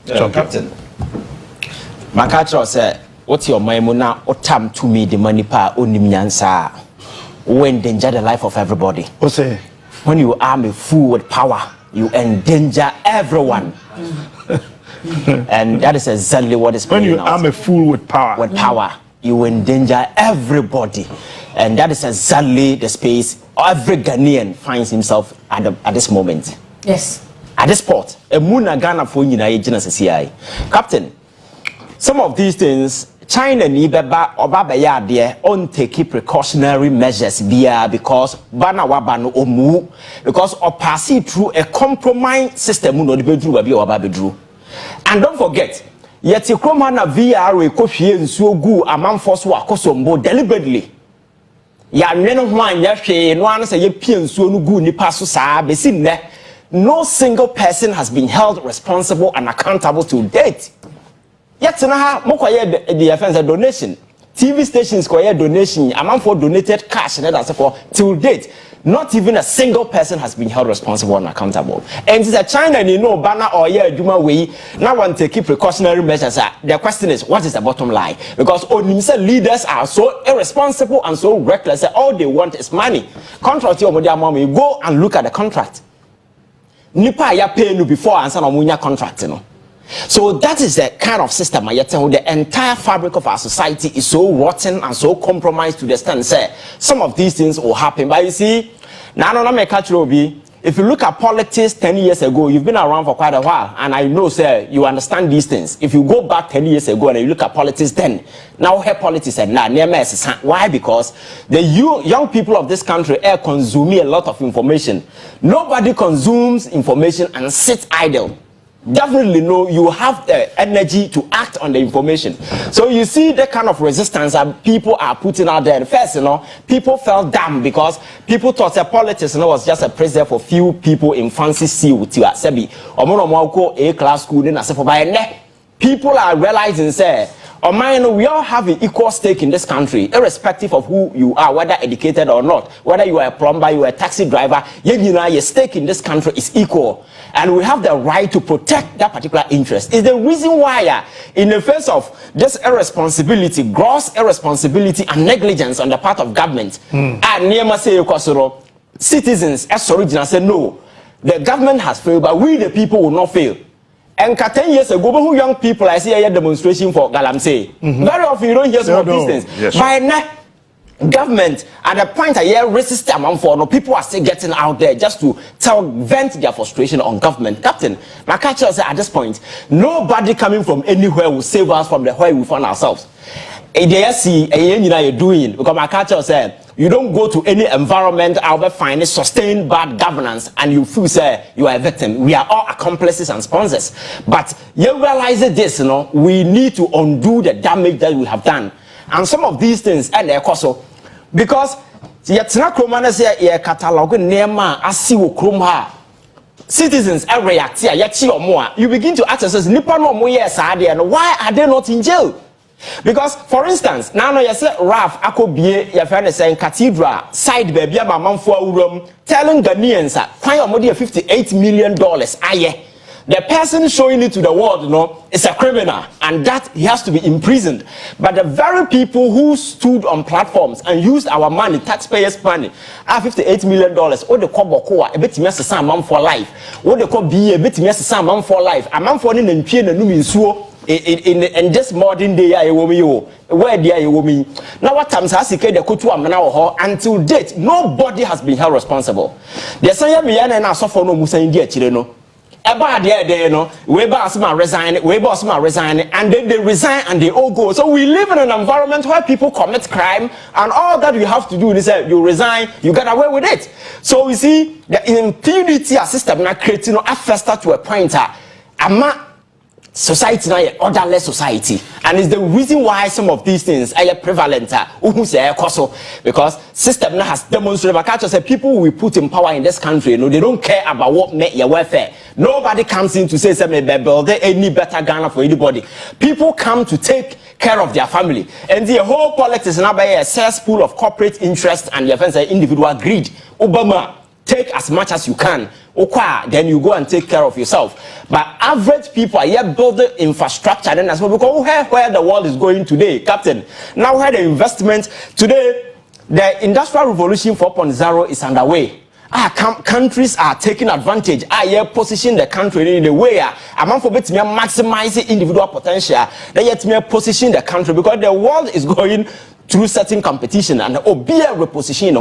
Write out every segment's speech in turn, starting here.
Captain. Maakye said, what's your maimuna or tam to me the money pa onimnyansa who endanger the life of everybody. When you arm a fool with power, you endanger everyone. And that is exactly what is when you arm a fool with power. With power, you endanger everybody. And that is exactly the space every Ghanaian finds himself at this moment. Yes. At this spot, a Muna Ghana for CI. Captain, some of these things, China need on take precautionary measures because bana wabano omu because or pass it through a compromise system no the bedru. And don't forget, yet you come on a VR coffee so good a man for so akosombo deliberately. Ya neno one ya no answer ye pian so no good ni paso sa besin ne. No single person has been held responsible and accountable to date. Yet na mokoye the offense donation. TV stations koye donation, amount for donated cash and that's for till date. Not even a single person has been held responsible and accountable. And it's a China you know banner or yeah Juma way now want to keep precautionary measures. The question is what is the bottom line? Because leaders are so irresponsible and so reckless that all they want is money. Contract your mommy, go and look at the contract. Nipa ya pay you before answer on munya contract, you know. So that is the kind of system the entire fabric of our society is so rotten and so compromised to the extent say some of these things will happen. But you see, now if you look at politics 10 years ago, you've been around for quite a while, and I know, sir, you understand these things. If you go back 10 years ago and you look at politics then, now here politics and now near mess. Why? Because the young people of this country are consuming a lot of information. Nobody consumes information and sits idle. Definitely no, you have the energy to act on the information. So you see the kind of resistance that people are putting out there. First, people felt dumb because people thought that politics was just a place there for few people in fancy suits. A class school, people are realizing, say, we all have an equal stake in this country, irrespective of who you are, whether educated or not, whether you are a plumber, you are a taxi driver, your stake in this country is equal. And we have the right to protect that particular interest. It's the reason why, in the face of this irresponsibility, gross irresponsibility and negligence on the part of government, citizens as original say no, the government has failed, but we the people will not fail. And 10 years ago, who young people I see a demonstration for Galamsey. Very often you don't hear some of these things. Yes, by now, government at the point a year resist amount for no people are still getting out there just to vent their frustration on government. Captain, Maakye said at this point, nobody coming from anywhere will save us from the where we find ourselves. They see you're doing because Maakye said you don't go to any environment I'll find sustained bad governance and you feel say you are a victim. We are all accomplices and sponsors. But you realize this, we need to undo the damage that we have done. And some of these things and they're also because yetna kroma say ye catalog nema asiwo krom ha citizens are react here yechi omo you begin to ask yourself nipa no omo yes and why are they not in jail? Because for instance now no say Raf akobie your friend saying cathedral side baby amamfo awuram telling Ghanaians kwan omo dey $58 million aye. The person showing it to the world, is a criminal, and that he has to be imprisoned. But the very people who stood on platforms and used our money, taxpayers' money, are $58 million. What they call Bokoa, a bit yes, a man for life. What they call be a bit yes, a man for life. A man for in and in this modern day, where they are women. Now, what times has he the Kutu Amana until date? Nobody has been held responsible. The Sanya Miana and Asofono Musa India Chileno. About there, we boss resign, and then they resign and they all go. So we live in an environment where people commit crime, and all that you have to do is you resign, you get away with it. So we see the impunity system now creating a faster to a pointer. Society now an orderless society, and it's the reason why some of these things are prevalent. Because system now has demonstrated. Maakye said people we put in power in this country, they don't care about what make your welfare. Nobody comes in to say build any better Ghana for anybody. People come to take care of their family, and the whole politics now by a cesspool of corporate interest and the individual greed. Obama, take as much as you can. then you go and take care of yourself. But average people are here building infrastructure, then as well, because where the world is going today, Captain. Now where the investment today, the Industrial Revolution 4.0 is underway. Countries are taking advantage. Position the country in the way among for better maximize individual potential. They yet me position the country because the world is going through certain competition and be a reposition.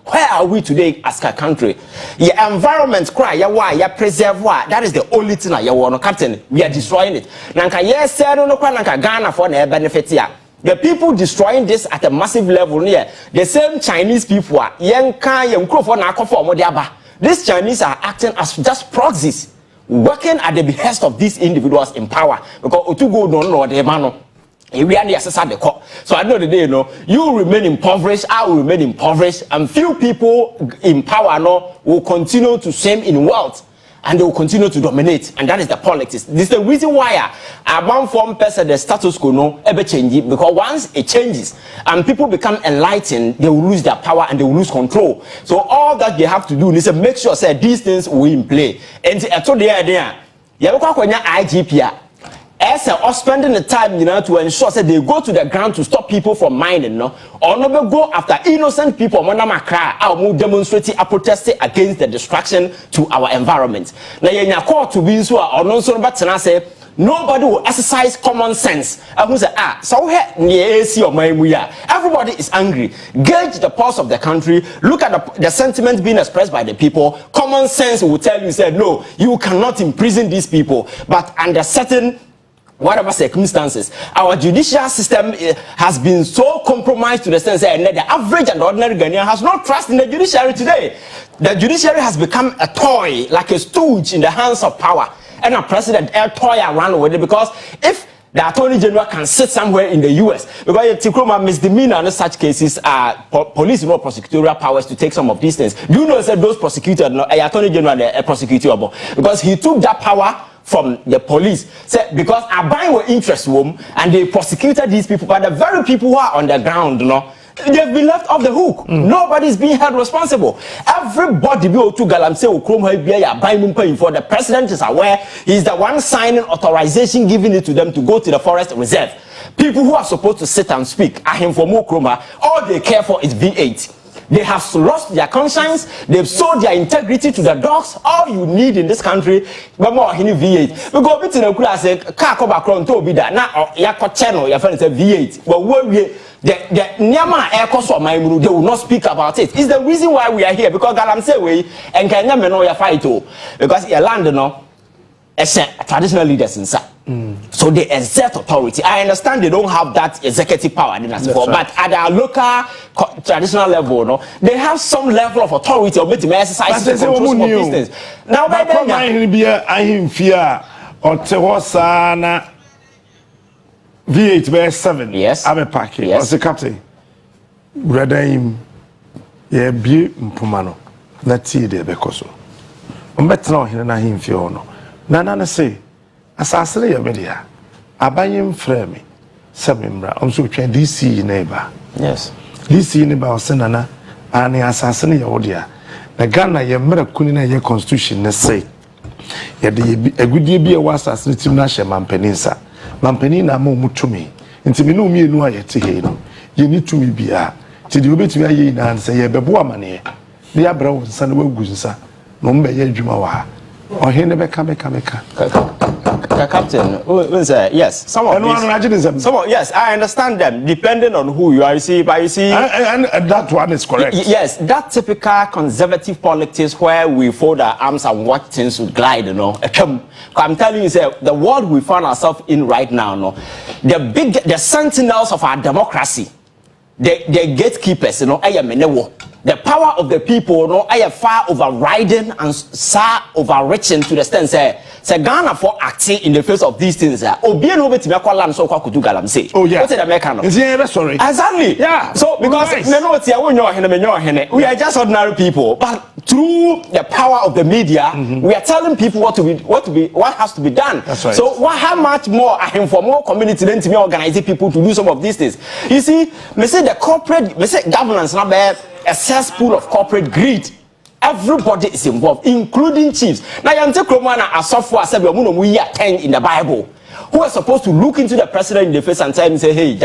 Where are we today as a country? Your environment cry, ya preserve that is the only thing I want, Captain. We are destroying it. Nanka yes, no Ghana for the benefit here. The people destroying this at a massive level here, the same Chinese people are these Chinese are acting as just proxies, working at the behest of these individuals in power. Because Otugo don't know the man. So I know the day, you remain impoverished, I will remain impoverished, and few people in power will continue to swim in wealth. And they will continue to dominate, and that is the politics. This is the reason why among form person the status quo ever changing, because once it changes and people become enlightened, they will lose their power and they will lose control. So all that they have to do is to make sure that these things will in play. And I told the idea, you have IGP. As or spending the time, to ensure that they go to the ground to stop people from mining, or never go after innocent people. Demonstrating, protesting against the destruction to our environment. Now, you call to be so or non so, but say nobody will exercise common sense. I say, so everybody is angry. Gauge the pulse of the country. Look at the sentiment being expressed by the people. Common sense will tell you, say, no, you cannot imprison these people, but under certain whatever circumstances, our judicial system has been so compromised to the sense that the average and ordinary Ghanaian has no trust in the judiciary today. The judiciary has become a toy, like a stooge in the hands of power, and a president a toy around with it. Because if the Attorney General can sit somewhere in the US, because Tikroma misdemeanor and such cases are police no prosecutorial powers to take some of these things. Do you know that those prosecutors, Attorney General, a prosecutor, because he took that power from the police, because our buying were interest and they prosecuted these people, but the very people who are on the ground, they've been left off the hook. Nobody's being held responsible. Everybody be to Galamse for the president is aware. He's the one signing authorization, giving it to them to go to the forest reserve. People who are supposed to sit and speak are him for Mokroma. All they care for is V8. They have lost their conscience. They've sold their integrity to the dogs. All you need in this country, but more V8. We go bit in a class, car come back to be that now. Yako channel, your friend said V8. But when we the Nyama air cost of my they will not speak about it. It's the reason why we are here, because Galam say we and can know your fight because your land as traditional leaders inside. So they exert authority. I understand they don't have that executive power, but at our local traditional level, they have some level of authority or exercise to control some of these things. Now, by then, I fear or Tewasana V8 bear 7. Yes, I'm a packet. Yes, the captain. Brother him, yeah, be Pumano. Let's see there because I'm better now here than him fear no. Nana say. Asasele ya media abayem frame sebimra omso twa DC neighbor. Yes, DC neighbor osenana ani asasele ya odia na Ghana ye mra kuni na ye constitution ne say ye de agudie bi e wasasele tim na hye mampani na ma omutumi ntimi no mienu a ye te he no ye ni tumi bia ti de obetumi aye na anse ye bebo amane ne ya bra wonsa na wagu nsa no mbe ye adwuma wa ohene beka Captain, yes, some of yes, I understand them, depending on who you are. You see, but you see, and that one is correct. Yes, that typical conservative politics where we fold our arms and watch things would glide. I'm telling you, the world we find ourselves in right now, the sentinels of our democracy, the gatekeepers, the power of the people, are far overriding and far overreaching to the extent say Ghana for acting in the face of these things. Oh yeah. What's the American? Sorry. Exactly. Yeah. So because we are just ordinary people, but through the power of the media, we are telling people what has to be done. That's right. So how much more I am for more community than to me organizing people to do some of these things? You see, me say the corporate, me say governance not bad. A cesspool of corporate greed. Everybody is involved, including chiefs. Now, you take Romana as software, said, we are 10 in the Bible, who are supposed to look into the president in the face and tell him, say, hey,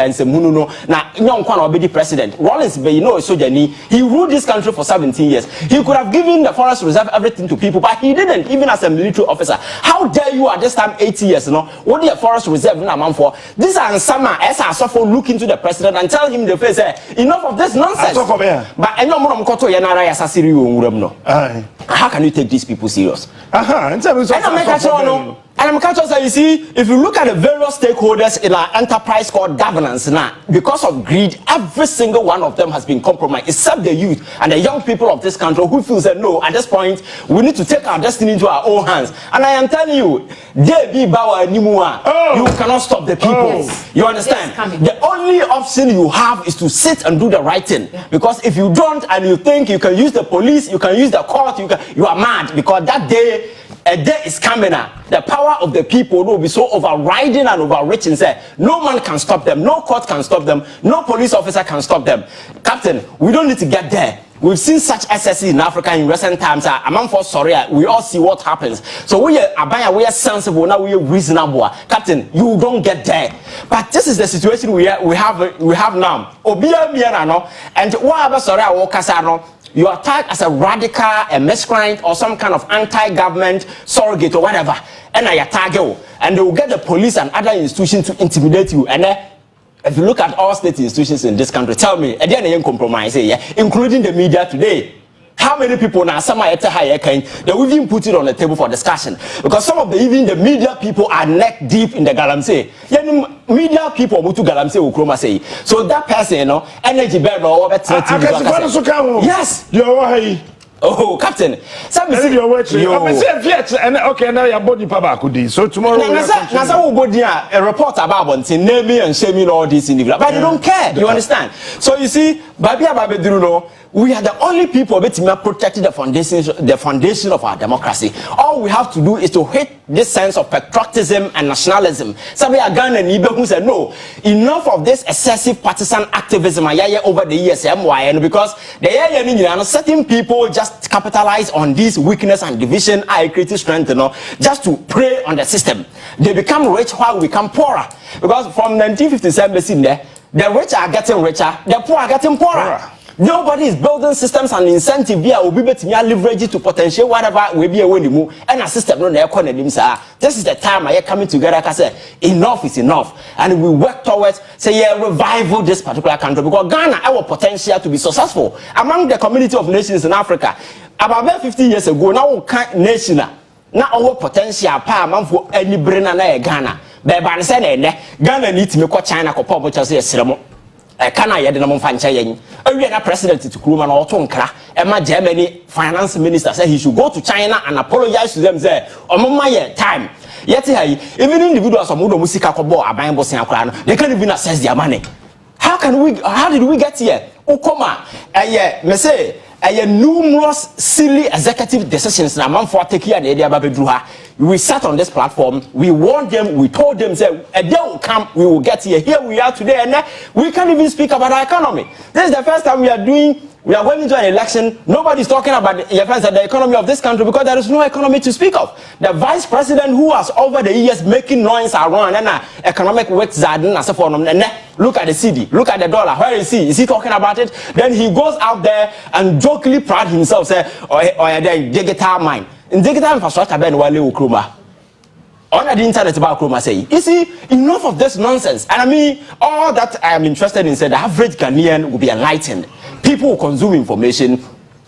now, young Kwan will be the president. Rollins, you know, so he ruled this country for 17 years. He could have given the forest reserve everything to people, but he didn't, even as a military officer. How dare you at this time, 80 years, what the forest reserve in a man for? These are summer, as I suffer, look into the president and tell him in the face, enough of this nonsense. But I know how can you take these people serious? And I'm catching you see, if you look at the various stakeholders in our enterprise called governance now, because of greed, every single one of them has been compromised, except the youth and the young people of this country who feel that no, at this point, we need to take our destiny into our own hands. And I am telling you, you cannot stop the people. You understand? The only option you have is to sit and do the right thing. Because if you don't and you think you can use the police, you can use the court, you are mad, because that day, a day is coming now. The power of the people will be so overriding and overreaching. Say, no man can stop them, no court can stop them, no police officer can stop them. Captain, we don't need to get there. We've seen such excesses in Africa in recent times. I'm for sorry, we all see what happens. So we are sensible now, we are reasonable. Captain, you don't get there. But this is the situation we have now. And what sorry, you are tagged as a radical, a miscreant, or some kind of anti-government surrogate or whatever, and I tag you, and they will get the police and other institutions to intimidate you. And if you look at all state institutions in this country, tell me, and then they compromise, including the media today. How many people now some are they will even put it on the table for discussion, because some of even the media people are neck deep in the galamsey. Media people mutu galamsey ukroma say. So that person, energy better or better. Yes, you're oh, Captain. Okay, now your body papa could do. So tomorrow a report about one thing, naming and shaming all these individuals, but they don't care. You understand? So you see, we are the only people protecting the foundation of our democracy. All we have to do is to hit this sense of patriotism and nationalism. Some are Ghana and Ibe who said no, enough of this excessive partisan activism over the years, because certain people just capitalize on this weakness and division, creative strength, just to prey on the system. They become rich while we become poorer. Because from 1957, the rich are getting richer, the poor are getting poorer. Nobody is building systems and incentive via leverage to potential whatever we be away move and a system no economy. This is the time I coming together and say enough is enough, and we work towards revival this particular country, because Ghana our potential to be successful among the community of nations in Africa. About 50 years ago, now nation now our potential power man for any brain na Ghana. But Ghana needs to make China ko pop say Kana yede na momfancha yen awie na president to Kuruma na oto nkra ema Germany finance minister said he should go to China and apologize to them, say omoma ye time yet even individuals omodo musika ko bo aban bosen akra no they can't even access their money. How did we get here? Ukoma me say numerous silly executive decisions na man for take here the area babedruha. We sat on this platform, we warned them, we told them, say, a day will come, we will get here. Here we are today, and we can't even speak about our economy. This is the first time we are going into an election. Nobody's talking about the economy of this country, because there is no economy to speak of. The vice president who has over the years making noise around and economic works look at the CD, look at the dollar, where is he? Is he talking about it? Then he goes out there and jokingly proud himself, say, or the digital mind. In digital infrastructure, Ben Wale Ukruma. On the internet about Ukruma say, you see, enough of this nonsense. And I mean, all that I am interested in, said the average Ghanaian will be enlightened. People will consume information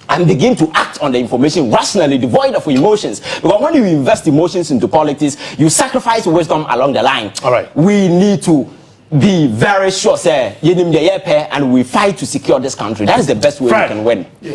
and begin to act on the information rationally, devoid of emotions. Because when you invest emotions into politics, you sacrifice wisdom along the line. All right. We need to be very sure, say, and we fight to secure this country. That is the best way we can win.